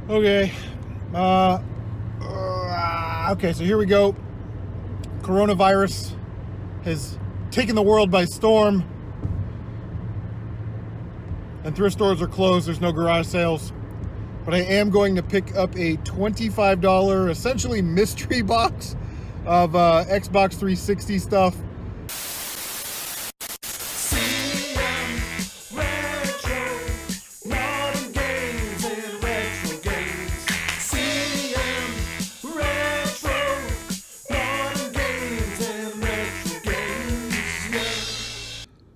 Okay. Okay, so here we go. Coronavirus has taken the world by storm. And thrift stores are closed. There's no garage sales. But I am going to pick up a $25 essentially mystery box of Xbox 360 stuff.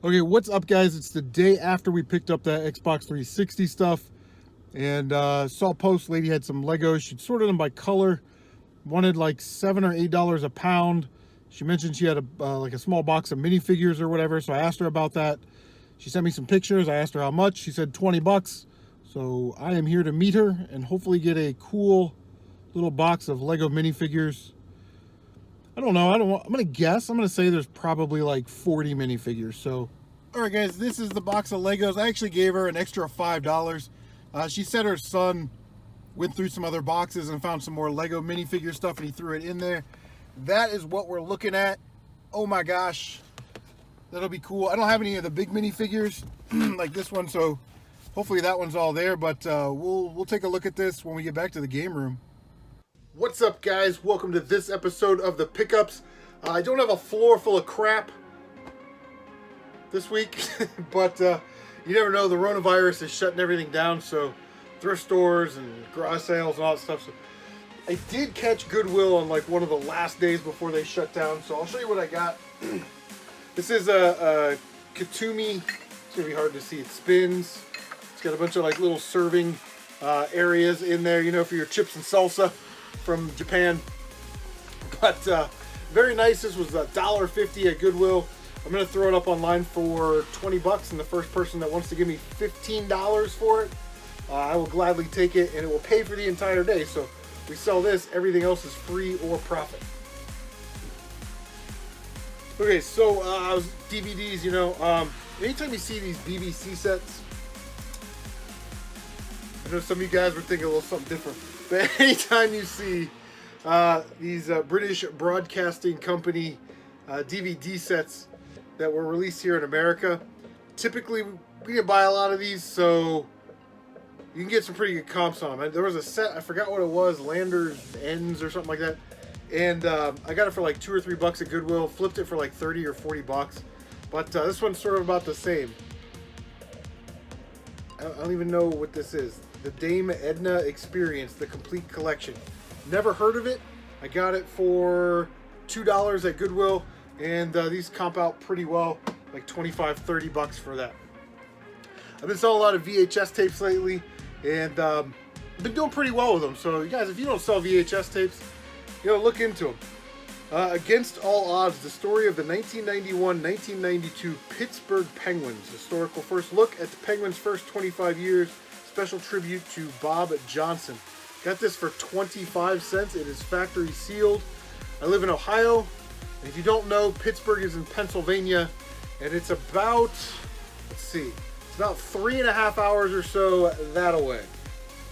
Okay, what's up, guys? It's the day after we picked up that Xbox 360 stuff, and saw a post. Lady had some Legos. She'd sorted them by color, wanted like $7 or $8 a pound. She mentioned she had like a small box of minifigures or whatever, so I asked her about that. She sent me some pictures. I asked her how much. She said 20 bucks. So I am here to meet her and hopefully get a cool little box of Lego minifigures. I don't know. I'm gonna guess. I'm gonna say there's probably like 40 minifigures. So, all right, guys, this is the box of Legos. I actually gave her an extra $5. She said her son went through some other boxes and found some more Lego minifigure stuff, and he threw it in there. That is what we're looking at. Oh my gosh, that'll be cool. I don't have any of the big minifigures like this one, so hopefully that one's all there. But we'll take a look at this when we get back to the game room. What's up, guys? Welcome to this episode of the Pickups. I don't have a floor full of crap this week, but you never know. The coronavirus is shutting everything down, so thrift stores and garage sales and all that stuff. So I did catch Goodwill on like one of the last days before they shut down, so I'll show you what I got. This is a Katumi. It's gonna be hard to see. It spins. It's got a bunch of like little serving areas in there, you know, for your chips and salsa from Japan. But very nice. This was $1.50 at Goodwill. I'm gonna throw it up online for 20 bucks, and the first person that wants to give me $15 for it, I will gladly take it, and it will pay for the entire day. So we sell this, everything else is free or profit. Okay, so DVDs, you know, anytime you see these BBC sets, I know some of you guys were thinking a little something different. But anytime you see these British Broadcasting Company DVD sets that were released here in America, typically we can buy a lot of these, so you can get some pretty good comps on them. There was a set, I forgot what it was, Landers Ends or something like that, and I got it for like $2 or $3 at Goodwill, flipped it for like 30 or 40 bucks, but this one's sort of about the same. I don't even know what this is. The Dame Edna Experience, the complete collection. Never heard of it. I got it for $2 at Goodwill, and these comp out pretty well, like 25, 30 bucks for that. I've been selling a lot of VHS tapes lately, and I've been doing pretty well with them. So you guys, if you don't sell VHS tapes, you know, look into them. Against All Odds, the story of the 1991-1992 Pittsburgh Penguins. Historical first look at the Penguins' first 25 years. Special tribute to Bob Johnson. Got this for 25 cents. It is factory sealed. I live in Ohio. And if you don't know, Pittsburgh is in Pennsylvania. And it's about, let's see, it's about 3.5 hours or so that away.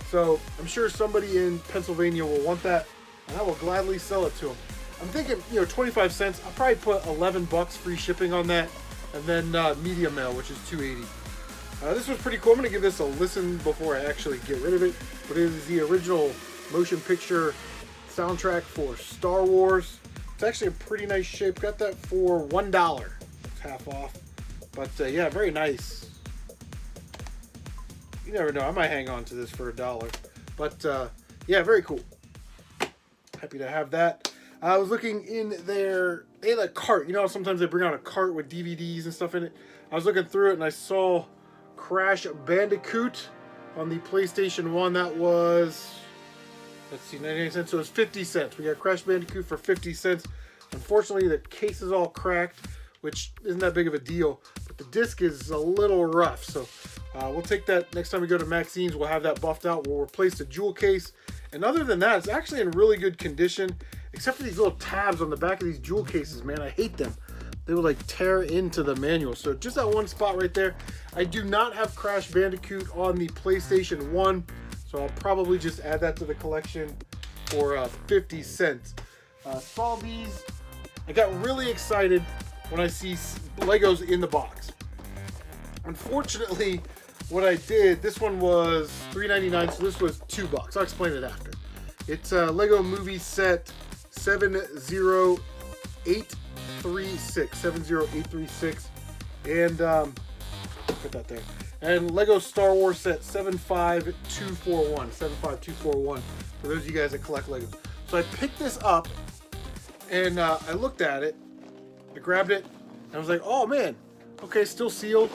So I'm sure somebody in Pennsylvania will want that, and I will gladly sell it to them. I'm thinking, you know, 25 cents. I'll probably put 11 bucks free shipping on that, and then media mail, which is $2.80. This was pretty cool. I'm going to give this a listen before I actually get rid of it. But it is the original motion picture soundtrack for Star Wars. It's actually a pretty nice shape. Got that for $1. It's half off. But yeah, very nice. You never know. I might hang on to this for $1. But yeah, very cool. Happy to have that. I was looking in there. They had a cart. You know, sometimes they bring out a cart with DVDs and stuff in it. I was looking through it and I saw Crash Bandicoot on the PlayStation 1. That was, let's see, 99 cents. So it was 50 cents. We got Crash Bandicoot for 50 cents. Unfortunately, the case is all cracked, which isn't that big of a deal. But the disc is a little rough. So we'll take that next time we go to Maxine's. We'll have that buffed out. We'll replace the jewel case. And other than that, it's actually in really good condition. Except for these little tabs on the back of these jewel cases, man. I hate them. They would like tear into the manual. So just that one spot right there. I do not have Crash Bandicoot on the PlayStation 1. So I'll probably just add that to the collection for 50 cents. Saw these. I got really excited when I see Legos in the box. Unfortunately, what I did, this one was $3.99, so this was $2. I'll explain it after. It's a Lego Movie Set 70836, and put that there. And Lego Star Wars Set 75241, for those of you guys that collect Legos. So I picked this up, and I looked at it, I grabbed it, and I was like, oh man, okay, still sealed.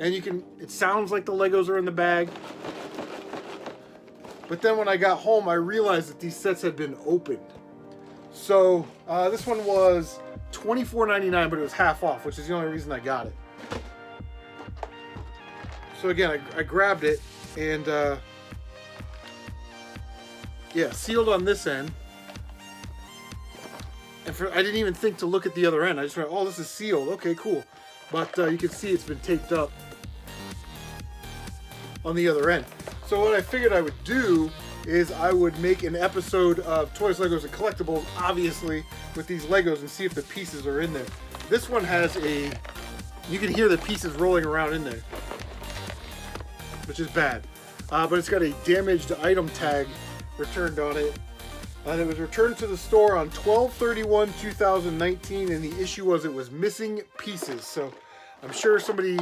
And it sounds like the Legos are in the bag. But then when I got home, I realized that these sets had been opened. So this one was $24.99, but it was half off, which is the only reason I got it. So again, I grabbed it, and yeah, sealed on this end. And I didn't even think to look at the other end. I just went, oh, this is sealed. Okay, cool. But you can see it's been taped up on the other end. So what I figured I would do is I would make an episode of Toys, Legos, and Collectibles, obviously, with these Legos, and see if the pieces are in there. This one has you can hear the pieces rolling around in there, which is bad. But it's got a damaged item tag returned on it. And it was returned to the store on 12/31/2019, and the issue was it was missing pieces. So I'm sure somebody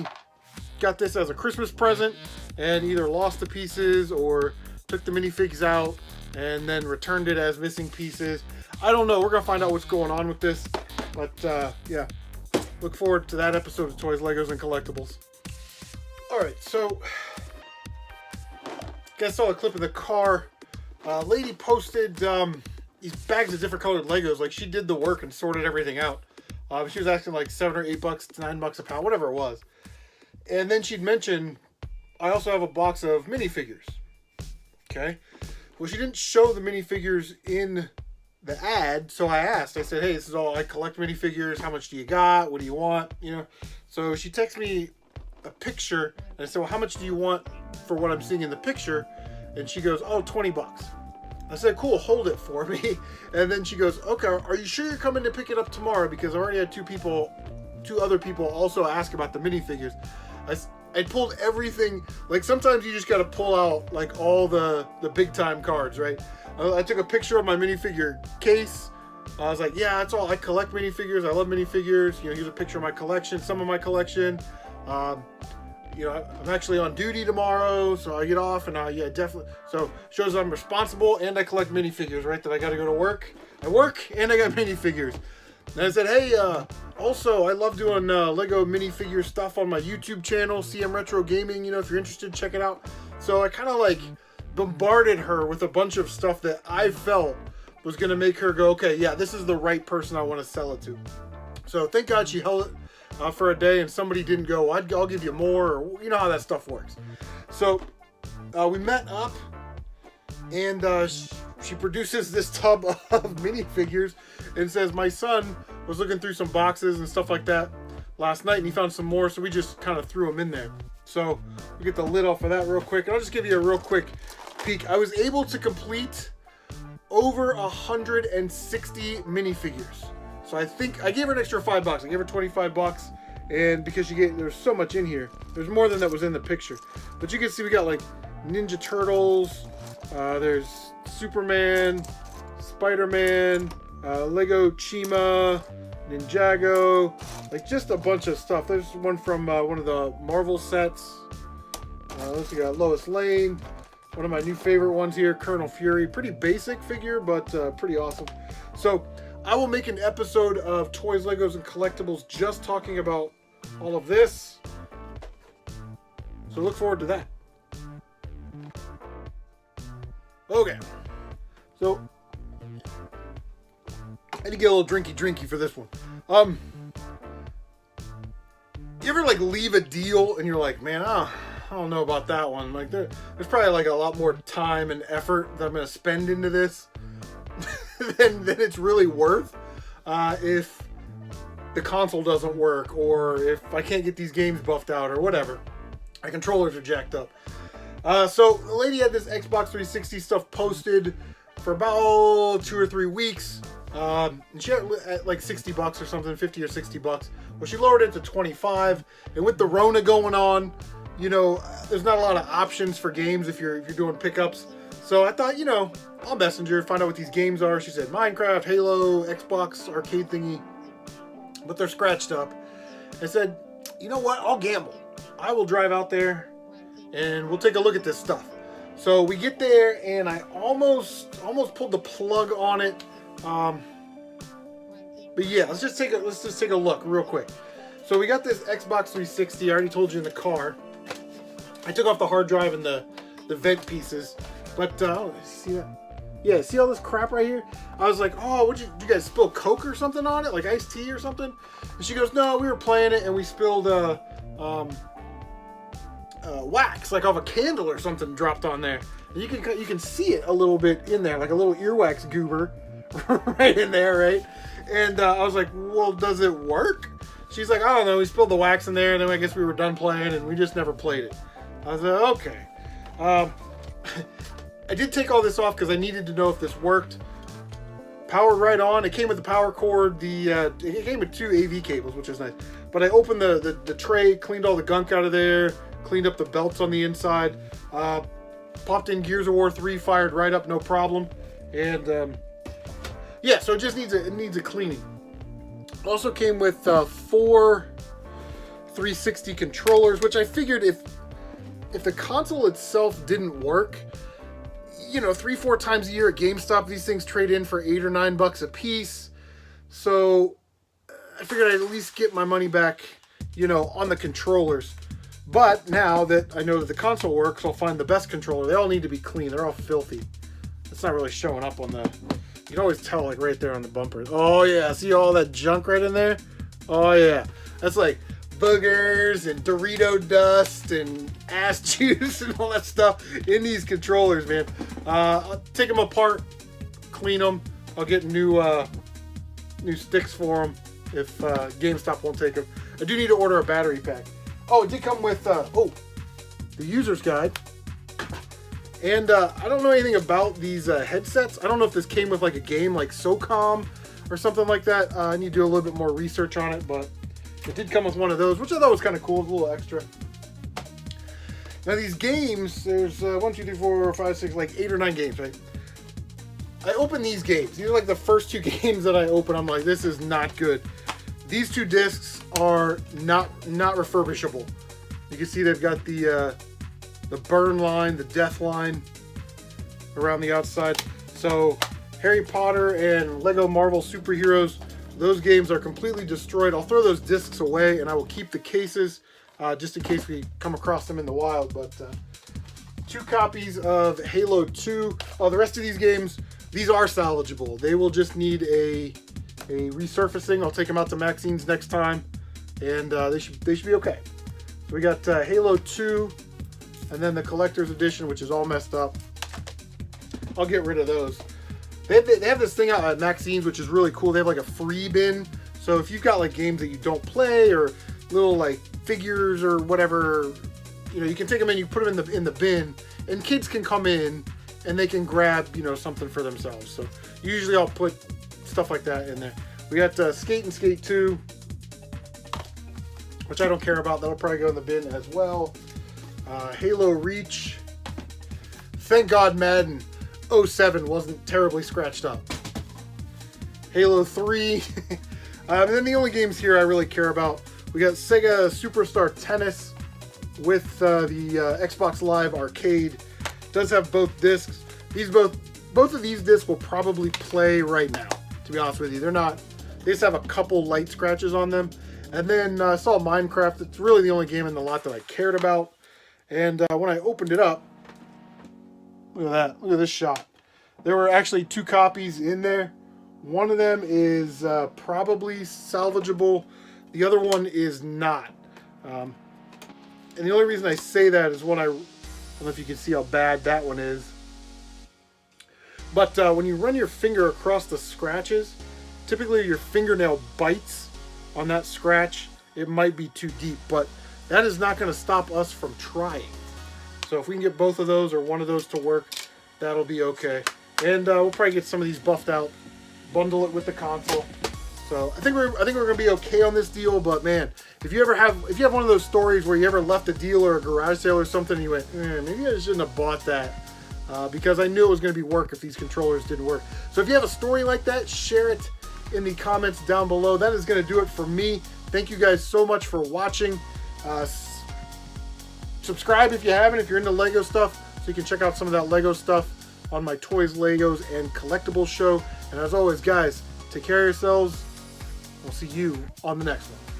got this as a Christmas present and either lost the pieces or took the minifigs out and then returned it as missing pieces. I don't know. We're going to find out what's going on with this. But yeah, look forward to that episode of Toys, Legos, and Collectibles. Alright, so you guys saw a clip of the car. Lady posted these bags of different colored Legos. Like, she did the work and sorted everything out. She was asking like $7 or $8 to $9 a pound, whatever it was. And then she'd mentioned, I also have a box of minifigures. Okay. Well, she didn't show the minifigures in the ad, so I asked. I said, hey, this is all, I collect minifigures. How much do you got? What do you want? You know. So she texted me a picture, and I said, well, how much do you want for what I'm seeing in the picture? And she goes, oh, $20. I said, cool, hold it for me. And then she goes, okay, are you sure you're coming to pick it up tomorrow? Because I already had two other people also ask about the minifigures. I pulled everything. Like, sometimes you just got to pull out like all the big time cards, right? I took a picture of my minifigure case. I was like, yeah, that's all. I collect minifigures. I love minifigures. You know, here's a picture of my collection, some of my collection. You know, I'm actually on duty tomorrow, so I get off, and yeah, definitely. So shows I'm responsible, and I collect minifigures, right? That I got to go to work. I work, and I got minifigures. And I said, hey, also, I love doing Lego minifigure stuff on my YouTube channel, CM Retro Gaming. You know, if you're interested, check it out. So I kind of like bombarded her with a bunch of stuff that I felt was going to make her go, okay, yeah, this is the right person I want to sell it to. So thank God she held it for a day, and somebody didn't go, I'll give you more, or you know how that stuff works. So we met up, and she produces this tub of minifigures and says, my son was looking through some boxes and stuff like that last night, and he found some more, so we just kind of threw them in there. So we get the lid off of that real quick, and I'll just give you a real quick peek. I was able to complete over 160 minifigures. So I think I gave her an extra $5. I gave her $25, and because there's so much in here, there's more than that was in the picture. But you can see we got like Ninja Turtles, there's Superman, Spider-Man, Lego Chima, Ninjago, like just a bunch of stuff. There's one from one of the Marvel sets. Let's see, got Lois Lane. One of my new favorite ones here, Colonel Fury. Pretty basic figure, but pretty awesome. So I will make an episode of Toys, Legos, and Collectibles just talking about all of this. So look forward to that. Okay. So I had to get a little drinky for this one. You ever like leave a deal and you're like, man, I don't know about that one. Like there's probably like a lot more time and effort that I'm gonna spend into this than it's really worth if the console doesn't work, or if I can't get these games buffed out, or whatever. My controllers are jacked up. So the lady had this Xbox 360 stuff posted for about 2 or 3 weeks. And she had at like 60 bucks or something, 50 or 60 bucks. Well, she lowered it to 25. And with the Rona going on, you know, there's not a lot of options for games if you're doing pickups. So I thought, you know, I'll messenger, find out what these games are. She said Minecraft, Halo, Xbox arcade thingy, but they're scratched up. I said, you know what? I'll gamble. I will drive out there and we'll take a look at this stuff. So we get there and I almost pulled the plug on it. But yeah, let's just take a look real quick. So we got this Xbox 360. I already told you in the car. I took off the hard drive and the vent pieces. But oh, see that? Yeah, see all this crap right here? I was like, oh, did you guys spill Coke or something on it, like iced tea or something? And she goes, no, we were playing it and we spilled wax, like off a candle or something, dropped on there. And you can see it a little bit in there, like a little earwax goober, right in there, right? And I was like, well, does it work? She's like, I don't know. We spilled the wax in there, and then I guess we were done playing, and we just never played it. I was like, okay. I did take all this off because I needed to know if this worked. Powered right on. It came with the power cord. It came with 2 AV cables, which is nice. But I opened the tray, cleaned all the gunk out of there, cleaned up the belts on the inside, popped in Gears of War 3, fired right up, no problem. And yeah, so it just needs a cleaning. Also came with 4 360 controllers, which I figured if the console itself didn't work, you know, 3-4 times a year at GameStop, these things trade in for $8 or $9 a piece. So I figured I'd at least get my money back, you know, on the controllers. But now that I know that the console works, I'll find the best controller. They all need to be clean. They're all filthy. It's not really showing up on the... You can always tell, like, right there on the bumper. Oh, yeah. See all that junk right in there? Oh, yeah. That's like boogers and Dorito dust and ass juice and all that stuff in these controllers, man. I'll take them apart, clean them. I'll get new sticks for them if GameStop won't take them. I do need to order a battery pack. Oh, it did come with, the user's guide. And I don't know anything about these headsets. I don't know if this came with like a game like SOCOM or something like that. I need to do a little bit more research on it, but it did come with one of those, which I thought was kind of cool. It was a little extra. Now these games, there's 1, 2, 3, 4, 5, 6, like 8 or 9 games, right? I open these games. These are like the first 2 games that I open. I'm like, this is not good. These 2 discs are not refurbishable. You can see they've got the burn line, the death line around the outside. So Harry Potter and Lego Marvel Superheroes, those games are completely destroyed. I'll throw those discs away and I will keep the cases just in case we come across them in the wild. But 2 copies of Halo 2. Oh, the rest of these games, these are salvageable. They will just need a resurfacing. I'll take them out to Maxine's next time and they should be okay. So we got Halo 2 and then the collector's edition, which is all messed up. I'll get rid of those. They have this thing out at Maxine's, which is really cool. They have like a free bin. So if you've got like games that you don't play or little like figures or whatever, you know, you can take them and you put them in the bin, and kids can come in and they can grab, you know, something for themselves. So usually I'll put stuff like that in there. We got Skate and Skate 2, which I don't care about. That'll probably go in the bin as well. Halo Reach. Thank God Madden 07 wasn't terribly scratched up. Halo 3. And then the only games here I really care about, we got Sega Superstar Tennis with the Xbox Live Arcade. Does have both discs. Both of these discs will probably play right now, to be honest with you. They just have a couple light scratches on them. And then I saw Minecraft. It's really the only game in the lot that I cared about. And when I opened it up, look at that. Look at this shot. There were actually 2 copies in there. One of them is probably salvageable. The other one is not. And the only reason I say that is I don't know if you can see how bad that one is. But when you run your finger across the scratches, typically your fingernail bites on that scratch. It might be too deep, but that is not going to stop us from trying. So if we can get both of those or one of those to work, that'll be okay. And we'll probably get some of these buffed out, bundle it with the console. So I think we're gonna be okay on this deal. But man, if you have one of those stories where you ever left a deal or a garage sale or something, and you went, maybe I shouldn't have bought that because I knew it was gonna be work if these controllers didn't work. So if you have a story like that, share it in the comments down below. That is gonna do it for me. Thank you guys so much for watching. Subscribe if you haven't, if you're into Lego stuff, so you can check out some of that Lego stuff on my Toys, Legos, and Collectibles show. And as always, guys, take care of yourselves. We'll see you on the next one.